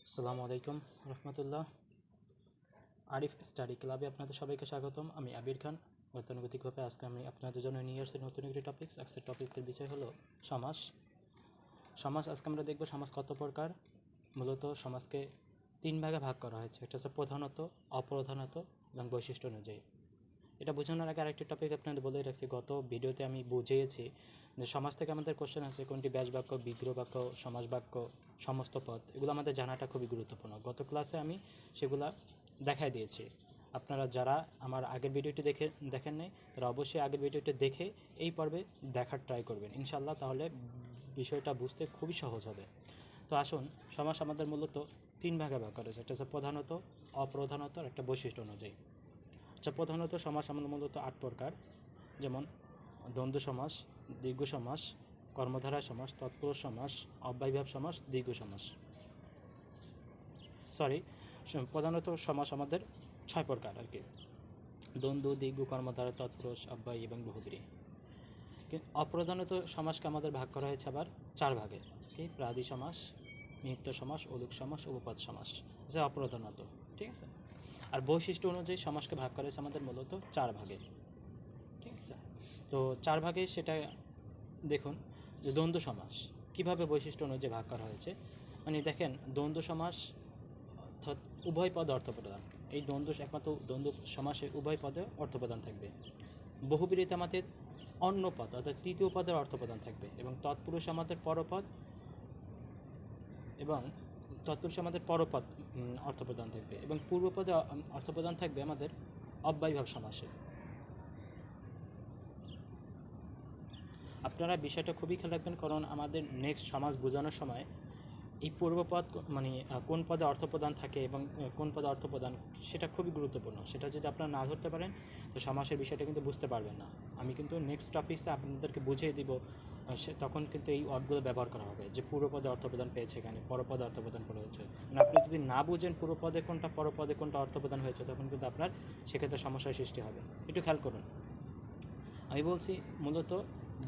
আসসালামু আলাইকুম রহমতুল্লাহ। আরিফ স্টাডি ক্লাবে আপনাদের সবাইকে স্বাগতম। আমি আবির খান। গতানুগতিকভাবে আজকে আমি আপনাদের জন্য নিয়ে আসছি নতুন একটি টপিক্স। আজকের টপিকের বিষয় হলো সমাস। আজকে আমরা দেখব সমাজ কত প্রকার। মূলত সমাজকে তিন ভাগে ভাগ করা হয়েছে। এটা হচ্ছে প্রধানত, অপ্রধানত এবং বৈশিষ্ট্য অনুযায়ী। এটা বোঝানোর আগে আরেকটি টপিক আপনাদের বলেই রাখছি। গত ভিডিওতে আমি বুঝিয়েছি যে সমাজ থেকে আমাদের কোশ্চেন আছে কোনটি ব্যাস বাক্য, বিগ্রহ বাক্য, সমাস বাক্য, সমস্ত পদ। এগুলো আমাদের জানাটা খুবই গুরুত্বপূর্ণ। গত ক্লাসে আমি সেগুলা দেখাই দিয়েছি। আপনারা যারা আমার আগের ভিডিওটি দেখেন নাই তারা অবশ্যই আগের ভিডিওটি দেখে এই পর্বে দেখার ট্রাই করবেন ইনশাল্লাহ, তাহলে বিষয়টা বুঝতে খুবই সহজ হবে। তো আসুন, সমাস আমাদের মূলত তিন ভাগে ভাগ করা হয়েছে। একটা হচ্ছে প্রধানত, অপ্রধানত আর একটা বৈশিষ্ট্য অনুযায়ী। আচ্ছা, প্রধানত সমাস আমাদের মূলত 8 প্রকার, যেমন দ্বন্দ্ব সমাস, দীর্ঘ সমাস, কর্মধারয় সমাস, তৎপুরুষ সমাস, অব্যয়ভাব সমাস, দীর্ঘ সমাস। প্রধানত সমাস আমাদের 6 প্রকার আর কি: দ্বন্দ্ব, দীর্ঘ, কর্মধারয়, তৎপুরুষ, অব্যয় এবং বহুব্রী। অপ্রধানত সমাসকে আমাদের ভাগ করা হয়েছে আবার 4 ভাগে, কি প্রাদি সমাস, নিত্য সমাস, অলুক সমাস, উপপদ সমাস, যা অপ্রধানত। ঠিক আছে। আর বৈশিষ্ট্য অনুযায়ী সমাসকে ভাগ করা হয়েছে আমাদের মূলত 4 ভাগে। ঠিক আছে। তো 4 ভাগে সেটা দেখুন যে দ্বন্দ্ব সমাস কীভাবে বৈশিষ্ট্য অনুযায়ী ভাগ করা হয়েছে। মানে দেখেন, দ্বন্দ্ব সমাস অর্থাৎ উভয় পদে অর্থপ্রদান। এই একমাত্র দ্বন্দ্ব সমাসে উভয় পদে অর্থপ্রদান থাকবে। বহুব্রীতে আমাদের অন্য পদ অর্থাৎ তৃতীয় পদের অর্থপ্রদান থাকবে, এবং তৎপুরুষ আমাদের পরপদ অর্থপ্রদান থাকবে, এবং পূর্বপদে অর্থপ্রদান থাকবে আমাদের অব্যয়ভাব সমাসে। আপনারা বিষয়টা খুবই খেয়াল রাখবেন, কারণ আমাদের নেক্সট সমাজ বোঝানোর সময় এই পূর্বপদ মানে কোন পদে অর্থপ্রদান থাকে এবং কোন পদে অর্থপ্রদান, সেটা খুবই গুরুত্বপূর্ণ। সেটা যদি আপনারা না ধরতে পারেন তো সমাসের বিষয়টা কিন্তু বুঝতে পারবেন না। আমি কিন্তু নেক্সট টপিক্সে আপনাদেরকে বুঝিয়ে দিব, তখন কিন্তু এই ওয়ার্ডগুলো ব্যবহার করা হবে যে পূর্বপদে অর্থপ্রদান পেয়েছে, এখানে পরপদে অর্থপ্রদান করা হয়েছে। মানে আপনি যদি না বুঝেন পূর্বপদে কোনটা, পরপদে কোনটা অর্থপ্রদান হয়েছে, তখন কিন্তু আপনার সেক্ষেত্রে সমস্যার সৃষ্টি হবে। একটু খেয়াল করুন। আমি বলছি মূলত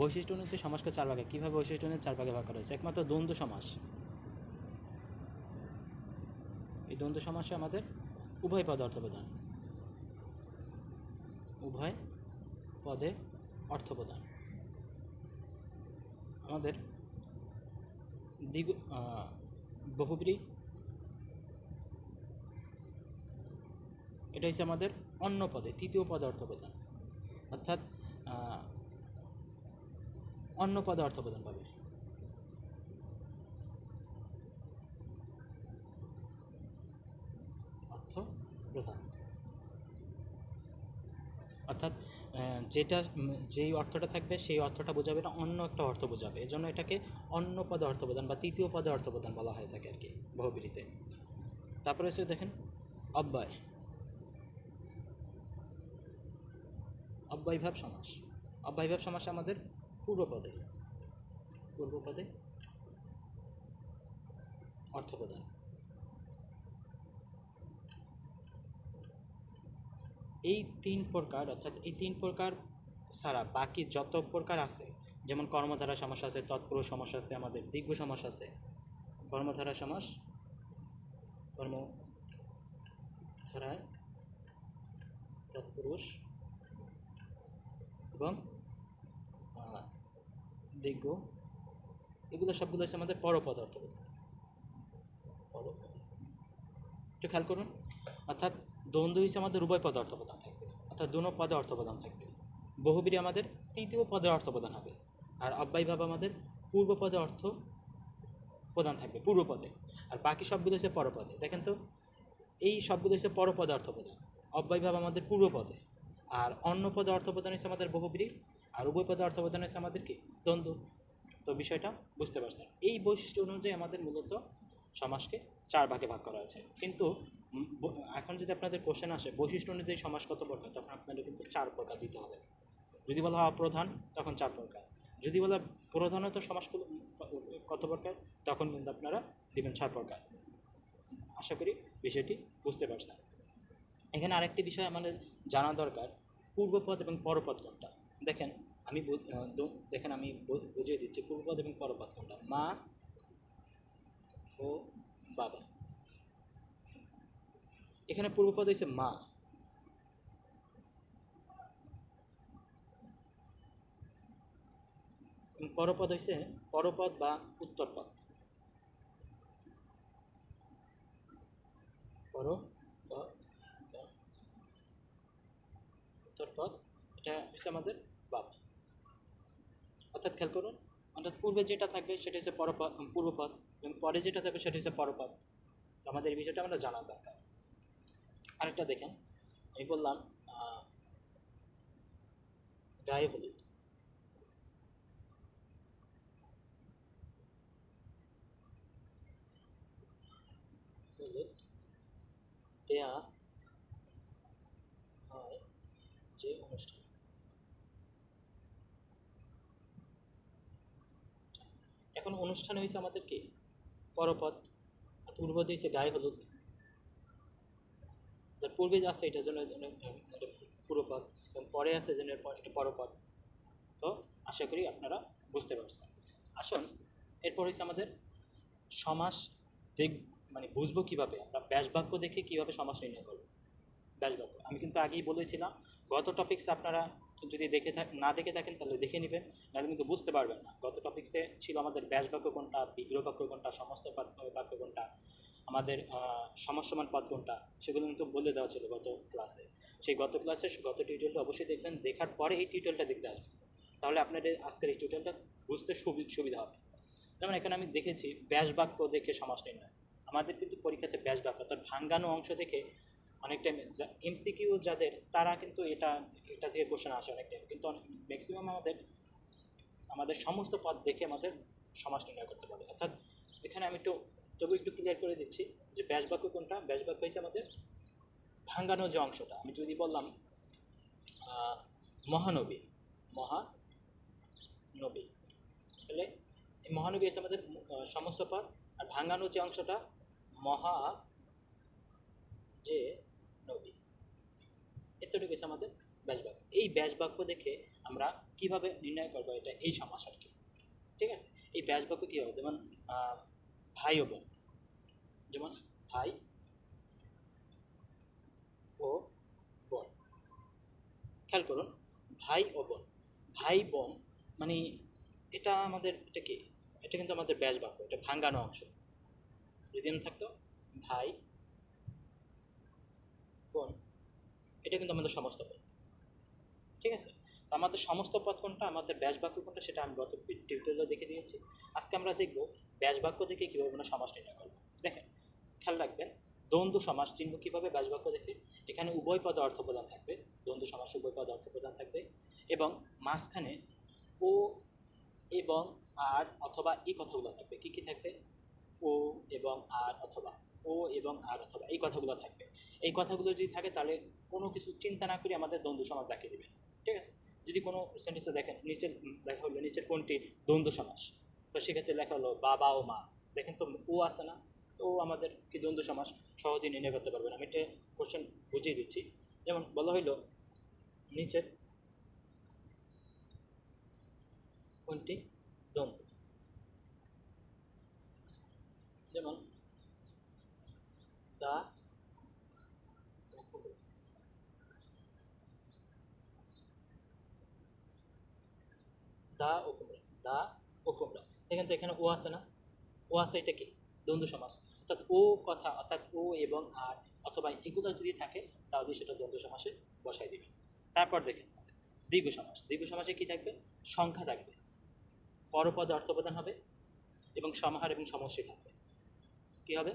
বৈশিষ্ট্য অনুযায়ী সমাসকে 4 ভাগে। কীভাবে বৈশিষ্ট্য অনুযায়ী 4 ভাগে ভাগ করা হয়েছে? একমাত্র দ্বন্দ্ব সমাস। এই দ্বন্দ্ব সমাসে আমাদের উভয় পদে অর্থপ্রদান, উভয় পদে অর্থপ্রদান। আমাদের বহুব্রী, এটা হচ্ছে আমাদের অন্য পদে, তৃতীয় পদে অর্থপ্রদান, অর্থাৎ অন্য পদে অর্থপ্রদান পাবে। অর্থ প্রধান অর্থাৎ যেই অর্থটা থাকবে সেই অর্থটা বোঝাবে না, অন্য একটা অর্থ বোঝাবে। এজন্য এটাকে অন্য পদে অর্থপ্রদান বা তৃতীয় পদে অর্থপ্রদান বলা হয়ে থাকে আর কি বহুব্রীতে। তারপরে হচ্ছে দেখেন অব্যয়ভাব সমাস। অব্যয়ভাব সমাস আমাদের পূর্বপদে অর্থপ্রদান। এই 3 প্রকার, অর্থাৎ এই 3 প্রকার ছাড়া বাকি যত প্রকার আছে, যেমন কর্মধারা সমাস আছে, তৎপুরুষ সমাস আছে, আমাদের দীর্ঘ সমাস আছে। কর্মধারা সমাস, কর্মধারায় তৎপুরুষ এবং দীর্ঘ, এগুলো সবগুলো হচ্ছে আমাদের পরপদ অর্থপ্রদান। একটু খেয়াল করুন। অর্থাৎ দ্বন্দ্ব হিসেবে আমাদের উভয় পদে অর্থপ্রদান থাকবে, অর্থাৎ দুনো পদে অর্থপ্রদান থাকবে। বহুব্রী আমাদের তৃতীয় পদে অর্থপ্রদান হবে, আর অব্যয়ভাব আমাদের পূর্ব পদে অর্থ প্রদান থাকবে, পূর্বপদে। আর বাকি সবগুলো হচ্ছে পরপদে। দেখেন তো, এই সবগুলো হচ্ছে পরপদে অর্থপ্রদান। অব্যয়ভাব আমাদের পূর্বপদে, আর অন্য পদে অর্থপ্রদান হচ্ছে আমাদের বহুব্রী, আর উভয় পদে অর্থপ্রদান হচ্ছে আমাদের কি দ্বন্দ্ব। তো বিষয়টা বুঝতে পারছেন। এই বৈশিষ্ট্য অনুযায়ী আমাদের মূলত সমাসকে 4 ভাগে ভাগ করা হয়েছে। কিন্তু এখন যদি আপনাদের কোশ্চেন আসে বৈশিষ্ট্য অনুযায়ী সমাস কত প্রকার, তখন আপনাদের কিন্তু 4 প্রকার দিতে হবে। যদি বলা হয় অপ্রধান, তখন 4 প্রকার। যদি বলা প্রধানত সমাস কত প্রকার, তখন কিন্তু আপনারা দিবেন 4 প্রকার। আশা করি বিষয়টি বুঝতে পারছেন। এখানে আরেকটি বিষয় আমাদের জানা দরকার, পূর্বপদ এবং পরপদ কোনটা। দেখেন আমি বুঝিয়ে দিচ্ছি পূর্বপদ এবং পরপদ কোনটা। মা ও বাবা, এখানে পূর্বপদ হয়েছে মা, পরপদ হয়েছে পরপদ বা উত্তরপদ। পরপদ বা উত্তরপদ, এটা হচ্ছে আমাদের বাপ। অর্থাৎ খেয়াল করুন, অর্থাৎ পূর্বে যেটা থাকবে সেটা হচ্ছে পূর্বপদ, এবং পরে যেটা থাকবে সেটা হচ্ছে পরপদ। আমাদের এই বিষয়টা আমরা জানা দরকার। আরেকটা দেখেন, আমি বললাম গায়ে হলুদ, হলুদ দেয়া হয় যে অনুষ্ঠান। এখন অনুষ্ঠান হয়েছে আমাদের কি পরপদ, আর পূর্ব দিয়েছে গায়ে হলুদ। যার পূর্বে যে আছে এটার জন্য এটা পূর্বপদ, এবং পরে আছে জন্য এটা পরপদ। তো আশা করি আপনারা বুঝতে পারছেন। আসুন এরপর হচ্ছে আমাদের সমাস দেখ, মানে বুঝবো কীভাবে, আমরা ব্যাস বাক্য দেখে কীভাবে সমাস নির্ণয় করবো। ব্যাস বাক্য আমি কিন্তু আগেই বলেছিলাম, গত টপিক্সে আপনারা যদি না দেখে থাকেন তাহলে দেখে নেবেন, নাহলে কিন্তু বুঝতে পারবেন না। গত টপিক্সে ছিল আমাদের ব্যাস বাক্য কোনটা, বিগ্রহ বাক্য কোনটা, সমস্ত বাক্য কোনটা, আমাদের সমাসসমান পদ কোনটা, সেগুলো কিন্তু বলে দেওয়া ছিল গত ক্লাসে। সেই গত টিউটোরিয়ালটা অবশ্যই দেখবেন, দেখার পরে এই টিউটোরিয়ালটা দেখতে আসবেন, তাহলে আপনাদের আজকের এই টিউটোরিয়ালটা বুঝতে সুবিধা হবে। যেমন এখানে আমি দেখেছি ব্যাস বাক্য দেখে সমাস নির্ণয়। আমাদের কিন্তু পরীক্ষাতে ব্যাস বাক্য অর্থাৎ ভাঙ্গানো অংশ দেখে অনেক টাইম এমসিকিউ যাদের, তারা কিন্তু এটা থেকে কোশ্চেন আসে অনেক টাইম, কিন্তু ম্যাক্সিমাম আমাদের সমস্ত পদ দেখে আমাদের সমাস নির্ণয় করতে পারে। অর্থাৎ এখানে আমি তবু একটু ক্লিয়ার করে দিচ্ছি যে ব্যাস বাক্য কোনটা। ব্যাস বাক্য হচ্ছে আমাদের ভাঙ্গানো যে অংশটা। আমি যদি বললাম মহানবী, তাহলে এই মহানবী হচ্ছে আমাদের সমস্ত পদ, আর ভাঙ্গানো যে অংশটা মহা যে নবী, এতটুকু হচ্ছে আমাদের ব্যাস বাক্য। এই ব্যাস বাক্য দেখে আমরা কিভাবে নির্ণয় করবো এটা, এই সমাস আর কি। ঠিক আছে, এই ব্যাস বাক্য কী হবে, যেমন ভাই ও বোন, যেমন ভাই ও বোন। খেয়াল করুন, ভাই ও বোন, ভাই বোন মানে এটা আমাদের, এটা কিন্তু আমাদের ব্যাস বাক্য, এটা ভাঙ্গানো অংশ। যদি আমি থাকতো ভাই বোন, এটা কিন্তু আমাদের সমস্ত পদ। ঠিক আছে, তো আমাদের সমস্ত পদ কোনটা, আমাদের ব্যাস বাক্য কোনটা, সেটা আমি গত টিউটোরিয়ালে দেখে দিয়েছি। আজকে আমরা দেখব ব্যাস বাক্য দেখে কীভাবে আমরা সমাস নির্ণয় করবো। দেখেন, খেয়াল রাখবেন, দ্বন্দ্ব সমাস চিহ্ন কীভাবে ব্যাস বাক্য দেখে। এখানে উভয় পদে অর্থ প্রদান থাকবে, দ্বন্দ্ব সমাস উভয় পদে অর্থ প্রদান থাকবে, এবং মাঝখানে ও এবং আর অথবা এই কথাগুলো থাকবে। কী কী থাকবে? ও এবং আর অথবা, ও এবং আর অথবা, এই কথাগুলো থাকবে। এই কথাগুলো যদি থাকে তাহলে কোনো কিছু চিন্তা না করে আমাদের দ্বন্দ্ব সমাস দেখিয়ে দেবে। ঠিক আছে, যদি কোনো সেন্টেন্সে দেখেন নিচের লেখা হলো নিচের কোনটি দ্বন্দ্ব সমাস, তো সেক্ষেত্রে লেখা হলো বাবা ও মা, দেখেন তো ও আছে না, তো আমাদের কি দ্বন্দ্ব সমাস সহজে নির্ণয় করতে পারবেন। আমি একটা কোশ্চেন বুঝিয়ে দিচ্ছি। যেমন বলা হইল নিচের কোনটি দ্বন্দ্ব, যেমন দা ও কুমড়া, দেখেন তো এখানে ও আছে না, ও আছে, এটা কি দ্বন্দ্ব সমাস। অর্থাৎ ও কথা, অর্থাৎ ও এবং আর অথবা এগুলো যদি থাকে তাহলে সেটা দ্বন্দ্ব সমাসে বসাই দিবে। তারপর দেখেন দীর্ঘ সমাস, দীর্ঘ সমাসে কি থাকবে, সংখ্যা থাকবে, পরপদে অর্থপ্রদান হবে, এবং সমাহার এবং সমষ্টি থাকবে। কি হবে,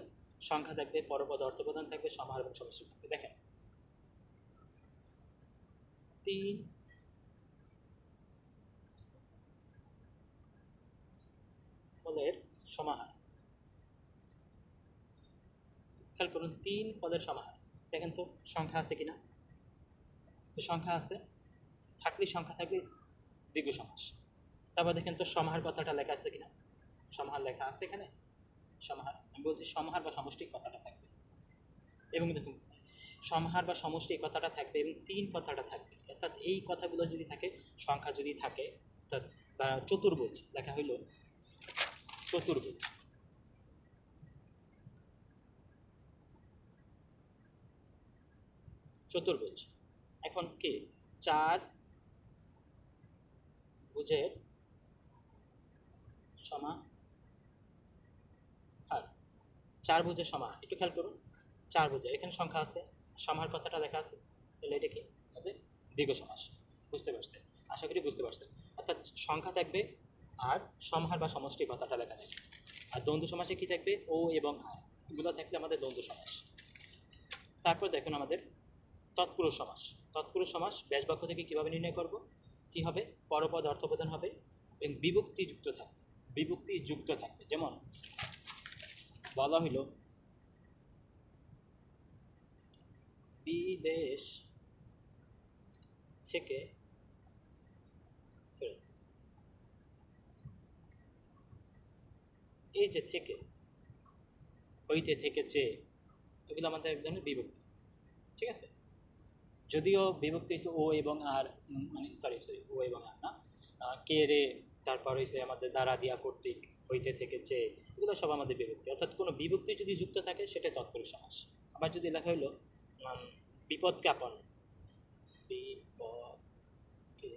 সংখ্যা থাকবে, পরপদে অর্থপ্রদান থাকবে, সমাহার এবং সমষ্টি থাকবে। দেখেন 3 ফলের সমাহার। খেয়াল করুন 3 ফলের সমাহার, দেখেন তো সংখ্যা আছে কিনা, তো সংখ্যা আছে, সংখ্যা থাকলে দীর্ঘ সমাস। তারপর দেখেন তো সমাহার কথাটা লেখা আছে কিনা, সমাহার লেখা আছে এখানে, সমাহার আমি বলছি সমাহার বা সমষ্টি কথাটা থাকবে, এবং দেখুন সমাহার বা সমষ্টি কথাটা থাকবে এবং 3 কথাটা থাকবে। অর্থাৎ এই কথাগুলো যদি থাকে, সংখ্যা যদি থাকে, অর্থাৎ বা চতুর্ভুজ লেখা হইল চতুর্ভুজ, চতুর্ভুজ। এখন কি 4 ভুজের সমাহার, 4 ভুজের সমাহার। একটু খেয়াল করুন, 4 ভুজের এখানে সংখ্যা আছে, সমাহার কথাটা লেখা আছে, তাহলে এটা কি আমাদের দীর্ঘ সমাস। বুঝতে পারছেন? আশা করি বুঝতে পারছেন। অর্থাৎ সংখ্যা থাকবে আর সমাহার বা সমষ্টি কথাটা লেখা থাকবে। আর দ্বন্দ্ব সমাসে কি থাকবে? ও এবং আর, এগুলো থাকলে আমাদের দ্বন্দ্ব সমাস। তারপর দেখুন আমাদের তৎপুরুষ সমাস। তৎপুরুষ সমাস ব্যাস বাক্য থেকে কীভাবে নির্ণয় করব? কি হবে? পরপদ অর্থপ্রদান হবে এবং বিভক্তি যুক্ত থাকবে। বিভক্তি যুক্ত থাকবে। যেমন বলা হইল বিদেশ থেকে ফেরত। এই যে থেকে, হইতে, থেকেছে, এগুলো আমাদের এক ধরনের বিভক্তি। ঠিক আছে? যদিও বিভক্তি হচ্ছে ও এবং আর, মানে সরি ও এবং আর না, কে রে, তারপর হয়েছে আমাদের দ্বারা দিয়া কর্তৃক, হইতে থেকেছে, এগুলো সব আমাদের বিভক্তি। অর্থাৎ কোনো বিভক্তি যদি যুক্ত থাকে সেটা তৎপুরুষ সমাস। আবার যদি লেখা হইলো বিপদকে আপন, বিপদকে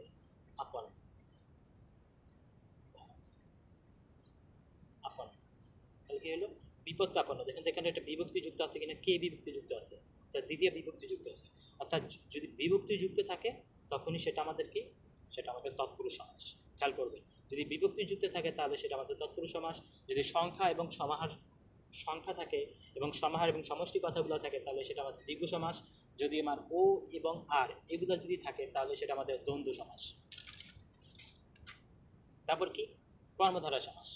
আপন, আপন, তাহলে কি হলো? বিপদকে আপন। দেখেন এখানে একটা বিভক্তি যুক্ত আছে কিনা, কে বিভক্তি যুক্ত আছে, তার দ্বিতীয় বিভক্তি যুক্ত আছে। অর্থাৎ যদি বিভক্তি যুক্ত থাকে তখনই সেটা আমাদের কি? সেটা আমাদের তৎপুরুষ সমাস। খেয়াল করবেন, যদি বিভক্তি যুক্ত থাকে তাহলে সেটা আমাদের তৎপুরুষ সমাস। যদি সংখ্যা এবং সমাহার, সংখ্যা থাকে এবং সমাহার এবং সমষ্টি কথাগুলো থাকে তাহলে সেটা আমাদের দীর্ঘ সমাস। যদি আমার ও এবং আর এগুলো যদি থাকে তাহলে সেটা আমাদের দ্বন্দ্ব সমাস। তারপর কি? কর্মধারা সমাস।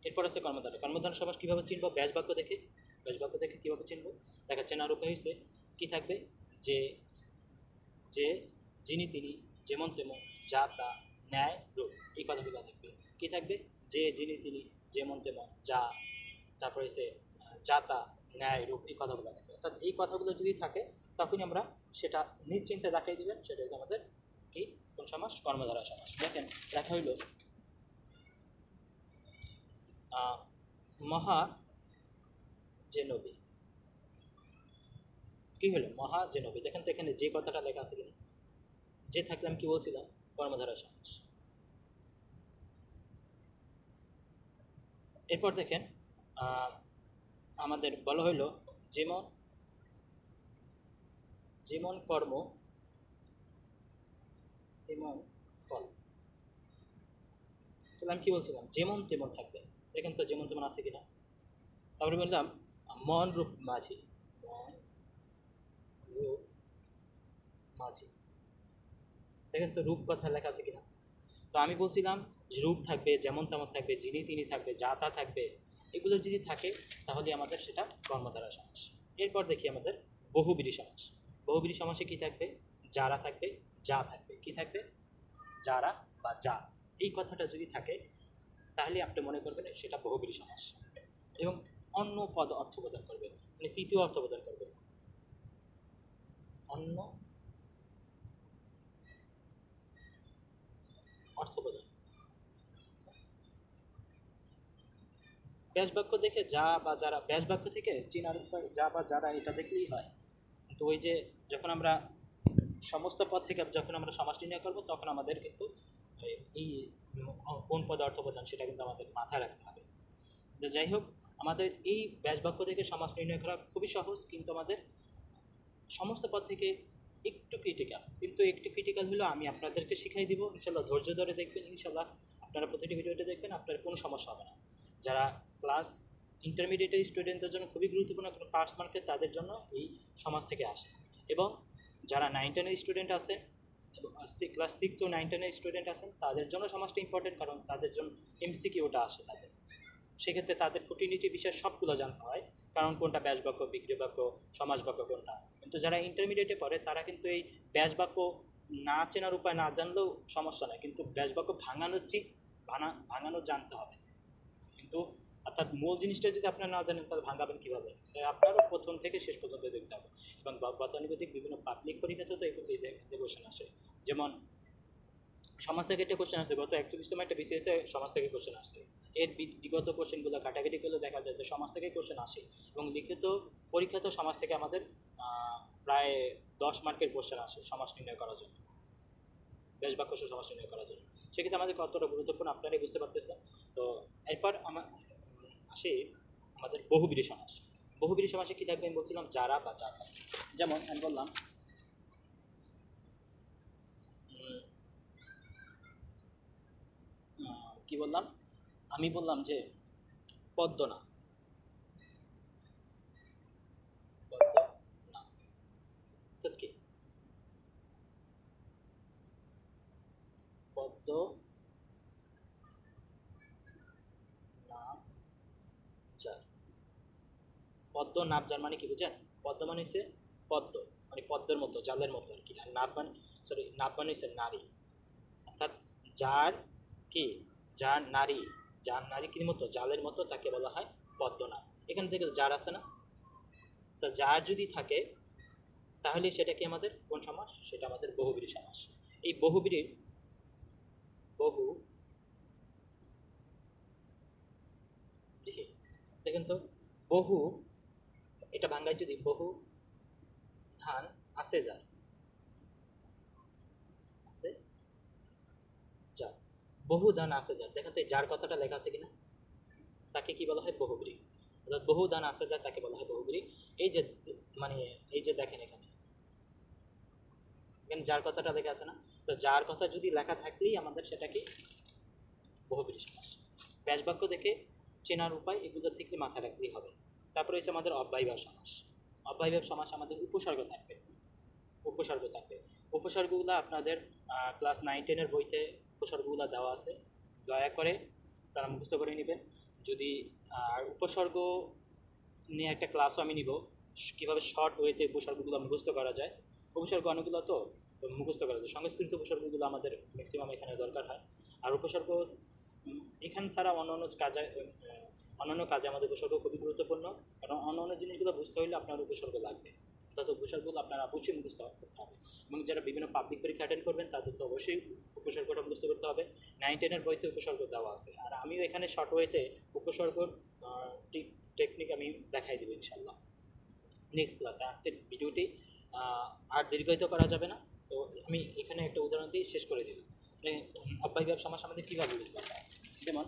এরপর আছে কর্মধারা। কর্মধারা সমাস কীভাবে চিনব? ব্যাস বাক্য দেখে। ব্যাস বাক্য দেখে কীভাবে চিনব? দেখা চেনার উপায় হয়েছে কী থাকবে? যে, যে, যিনি তিনি, যেমন তেমন, যা তা, ন্যায় রূপ, এই কথাগুলো থাকবে। কী থাকবে? যে, যিনি তিনি, যেমন তেমন, যা, তারপর হচ্ছে যা তা, ন্যায় রূপ, এই কথাগুলো থাকবে। অর্থাৎ এই কথাগুলো যদি থাকে তখনই আমরা সেটা নিশ্চিন্তে দেখাই দেবেন সেটা হচ্ছে আমাদের কি? কোন সমাস? কর্মধারা সমাস। দেখেন লেখা হইল মহা যে নবী। কি হলো? মহা যে নবী। দেখেন তো এখানে যে কথাটা লেখা আছে কিনা? যে থাকলে আমি কি বলছিলাম? কর্মধারা সমাস। এরপর দেখেন আমাদের বলা হইল যেমন, যেমন কর্ম তেমন ফল। তাহলে আমি কি বলছিলাম? যেমন তেমন থাকবে। দেখেন তো যেমন তেমন আছে কিনা। তারপরে বললাম মন রূপ মাঝি। মন রূপ মাঝি। দেখেন তো রূপ কথা লেখা আছে কিনা। তো আমি বলছিলাম যে রূপ থাকবে, যেমন তেমন থাকবে, যিনি তিনি থাকবে, যা তা থাকবে। এগুলো যদি থাকে তাহলে আমাদের সেটা কর্মধারা সমাস। এরপর দেখি আমাদের বহুব্রীহি সমাস। বহুব্রীহি সমাসে কি থাকবে? যারা থাকবে, যা থাকবে। কি থাকবে? যারা বা যা। এই কথাটা যদি থাকে তাহলে আপনি মনে করবেন সেটা বহুব্রীহি সমাস। এবং অন্য পদ অর্থ প্রদান করবে, মানে তৃতীয় অর্থ প্রদান করবে। অন্য অর্থ প্রদান। ব্যাস বাক্য দেখে যা বা যারা, ব্যাস বাক্য থেকে চিনার উপায় যা বা যারা, এটা দেখলেই হয়। কিন্তু ওই যে যখন আমরা সমস্ত পদ থেকে যখন আমরা সমাস নির্ণয় করবো তখন আমাদের কিন্তু এই কোন পদ অর্থ প্রদান সেটা কিন্তু আমাদের মাথায় রাখতে হবে। তো যাই হোক, আমাদের এই ব্যাস বাক্য থেকে সমাস নির্ণয় করা খুবই সহজ, কিন্তু আমাদের সমস্ত পদ থেকে একটু ক্রিটিক্যাল। কিন্তু একটু ক্রিটিক্যাল হলেও আমি আপনাদেরকে শিখাই দিব, ইনশাল্লাহ ধৈর্য ধরে দেখবেন। ইনশাল্লাহ আপনারা প্রতিটি ভিডিওটা দেখবেন, আপনার কোনো সমস্যা হবে না। যারা ক্লাস ইন্টারমিডিয়েটের স্টুডেন্টদের জন্য খুবই গুরুত্বপূর্ণ, কোনো পাস মার্কেট তাদের জন্য এই সমাজ থেকে আসে। এবং যারা 9-10-এর স্টুডেন্ট আছেন, ক্লাস 6 to 9-10-এর স্টুডেন্ট আছেন, তাদের জন্য সমাজটা ইম্পর্টেন্ট, কারণ তাদের জন্য এমসিকিউটা আসে তাদের। সেক্ষেত্রে তাদের খুঁটিনাটি বিষয় সবগুলো জানতে হয়, কারণ কোনটা ব্যাস বাক্য, বিগ্রহ বাক্য, সমাস বাক্য কোনটা। কিন্তু যারা ইন্টারমিডিয়েটে পড়ে তারা কিন্তু এই ব্যাস বাক্য না চেনার উপায় না জানলেও সমস্যা নয়, কিন্তু ব্যাস বাক্য ভাঙানোর ভাঙানো জানতে হবে। কিন্তু অর্থাৎ মূল জিনিসটা যদি আপনারা না জানেন তাহলে ভাঙাবেন কীভাবে? তাই আপনারও প্রথম থেকে শেষ পর্যন্ত দেখতে হবে। এবং গতানুগতিক বিভিন্ন পাবলিক পরীক্ষাতেও তো এই কোশ্চেন আসে। যেমন সমাজ থেকে একটা কোশ্চেন আসে, গত 41তম একটা বিসিএসে সমাজ থেকে কোশ্চেন আসে। এর বিগত কোশ্চেনগুলো ঘাটাঘাটি করলে দেখা যায় যে সমাজ থেকে কোশ্চেন আসে, এবং লিখিত পরীক্ষাতেও সমাজ থেকে আমাদের প্রায় 10 মার্কের কোশ্চেন আসে সমাস নির্ণয় করার জন্য, বেশ বাক্য সমাস নির্ণয় করার জন্য। সেক্ষেত্রে আমাদের কতটা গুরুত্বপূর্ণ আপনারাই বুঝতে পারতেছেন। তো এরপর আসি আমাদের বহুব্রীহি সমাস। বহুব্রীহি সমাসে কী থাকবে আমি বলছিলাম যারা বা যা থাকবে। যেমন আমি বললাম কি বললাম, আমি বললাম যে পদ্মনা, পদ্মনা অর্থাৎ কি পদ্ম নাবজার। পদ্ম নাবজার মানে কি বুঝেন? পদ্ম মানে হচ্ছে পদ্ম মানে পদ্মের মতো, জালের মতো আর কি। আর নাব মানে নাব মানে হচ্ছে নারী, অর্থাৎ যার কি যার নারী, যার নারী কি মতো জালের মতো তাকে বলা হয় পদ্মনাব। এখান থেকে যার আছে না, তা যার যদি থাকে তাহলে সেটা কি আমাদের কোন সমাস? সেটা আমাদের বহুব্রীহি সমাস। এই বহুব্রীহি দেখেন তো, বহু এটা বাংলায় যদি বহু ধান আছে যার, আছে যার, বহু ধান আছে যার, দেখেন তো যার কথাটা লেখা আছে কিনা, তাকে কি বলা হয়? বহুব্রীহি। অর্থাৎ বহু ধান আছে যার তাকে বলা হয় বহুব্রীহি। এই যে মানে এই যে দেখেন এখানে এখানে যার কথাটা লেখা আছে না, তো যার কথা যদি লেখা থাকলেই আমাদের সেটা কি বহুব্রীহি সমাস। ব্যাস বাক্য দেখে চেনার উপায় এগুলো থেকে মাথায় রাখলেই হবে। তারপরে হচ্ছে আমাদের অব্যয়ভাব সমাস। অব্যয়ভাব সমাস আমাদের উপসর্গ থাকবে, উপসর্গ থাকবে। উপসর্গগুলো আপনাদের ক্লাস 9-10-এর বইতে উপসর্গগুলো দেওয়া আছে, দয়া করে তারা মুখস্থ করে নেবেন। যদি উপসর্গ নিয়ে একটা ক্লাসও আমি নিব, কীভাবে শর্ট ওয়েতে উপসর্গগুলো মুখস্থ করা যায়। উপসর্গ অনেকগুলো তো মুখস্থ করা যায়, সংস্কৃত উপসর্গগুলো আমাদের ম্যাক্সিমাম এখানে দরকার হয়। আর উপসর্গ এখান ছাড়া অন্যান্য কাজে আমাদের উপসর্গ খুবই গুরুত্বপূর্ণ, কারণ অন্যান্য জিনিসগুলো বুঝতে হলে আপনার উপসর্গ লাগবে। অর্থাৎ উপসর্গগুলো আপনার অবশ্যই মুখস্থ করতে হবে। এবং যারা বিভিন্ন পাবলিক পরীক্ষা অ্যাটেন্ড করবেন তাদের তো অবশ্যই উপসর্গটা মুখস্থ করতে হবে। 9-10-এর বইতে উপসর্গ দেওয়া আছে, আর আমিও এখানে শর্ট ওয়েতে উপসর্গর টেকনিক আমি দেখাই দেবো ইনশাল্লাহ নেক্সট ক্লাসে। আজকের ভিডিওটি আর দীর্ঘায়িত করা যাবে না, তো আমি এখানে একটা উদাহরণ দিয়ে শেষ করে দিব। অব্যয়ভাব সমাস আমাদের কীভাবে বুঝতে হবে? যেমন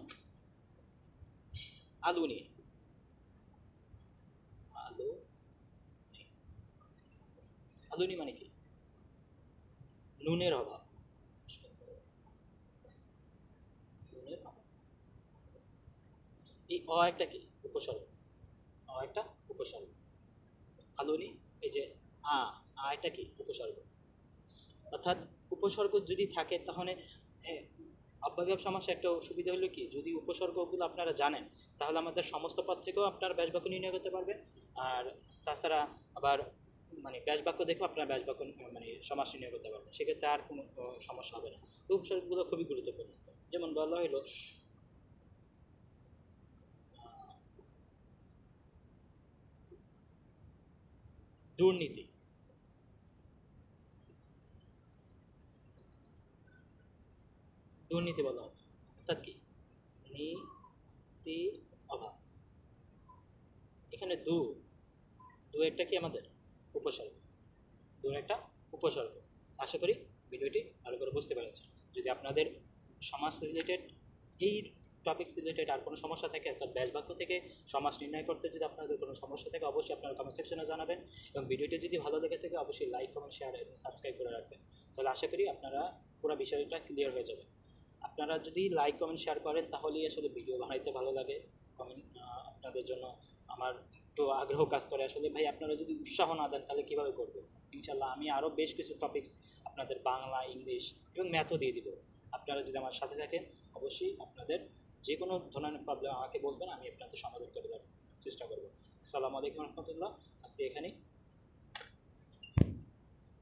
আলুনি, আলু আলুনি মানে কি? নুনের অভাব, নুনের অভাব। এই একটা কি উপসর্গ, একটা উপসর্গ। আলুনি, এই যে এটা কি উপসর্গ। অর্থাৎ উপসর্গ যদি থাকে তাহলে অব্যয়ভাব সমাসে একটা সুবিধা হলো কি, যদি উপসর্গগুলো আপনারা জানেন তাহলে আমাদের সমস্ত পদ থেকেও আপনারা ব্যাস বাক্য নির্ণয় করতে পারবেন। আর তাছাড়া আবার মানে ব্যাস বাক্য দেখেও আপনারা ব্যাস বাক্য মানে সমাস নির্ণয় করতে পারবেন, সেক্ষেত্রে আর কোনো সমস্যা হবে না। উপসর্গগুলো খুবই গুরুত্বপূর্ণ। যেমন বলা হইল দুর্নীতি, দুর্নীতি বলা হয়, অর্থাৎ কি নীতি অভাব। এখানে দু একটা কি আমাদের উপসর্গ, একটা উপসর্গ। আশা করি ভিডিওটি ভালো করে বুঝতে পেরেছেন। যদি আপনাদের সমাজ রিলেটেড এই টপিকস রিলেটেড আর কোনো সমস্যা থাকে, অর্থাৎ ব্যাস বাক্য থেকে সমাজ নির্ণয় করতে যদি আপনাদের কোনো সমস্যা থাকে অবশ্যই আপনারা কমেন্ট সেকশনে জানাবেন। এবং ভিডিওটি যদি ভালো লেগে থাকে অবশ্যই লাইক, কমেন্ট, শেয়ার এবং সাবস্ক্রাইব করে রাখবেন। তাহলে আশা করি আপনারা পুরো বিষয়টা ক্লিয়ার হয়ে যাবে। আপনারা যদি লাইক, কমেন্ট, শেয়ার করেন তাহলেই আসলে ভিডিও বানাইতে ভালো লাগে। কমেন্ট আপনাদের জন্য আমার একটু আগ্রহ কাজ করে। আসলে ভাই আপনারা যদি উৎসাহ না দেন তাহলে কীভাবে করবো? ইনশাল্লাহ আমি আরও বেশ কিছু টপিকস আপনাদের বাংলা, ইংলিশ এবং ম্যাথও দিয়ে দিব। আপনারা যদি আমার সাথে থাকেন অবশ্যই আপনাদের যে কোনো ধরনের প্রবলেম আমাকে বলবেন, আমি আপনাদের সমাধান করে দেওয়ার চেষ্টা করবো। আসসালামু আলাইকুম রহমতুল্লাহ। আজকে এখানেই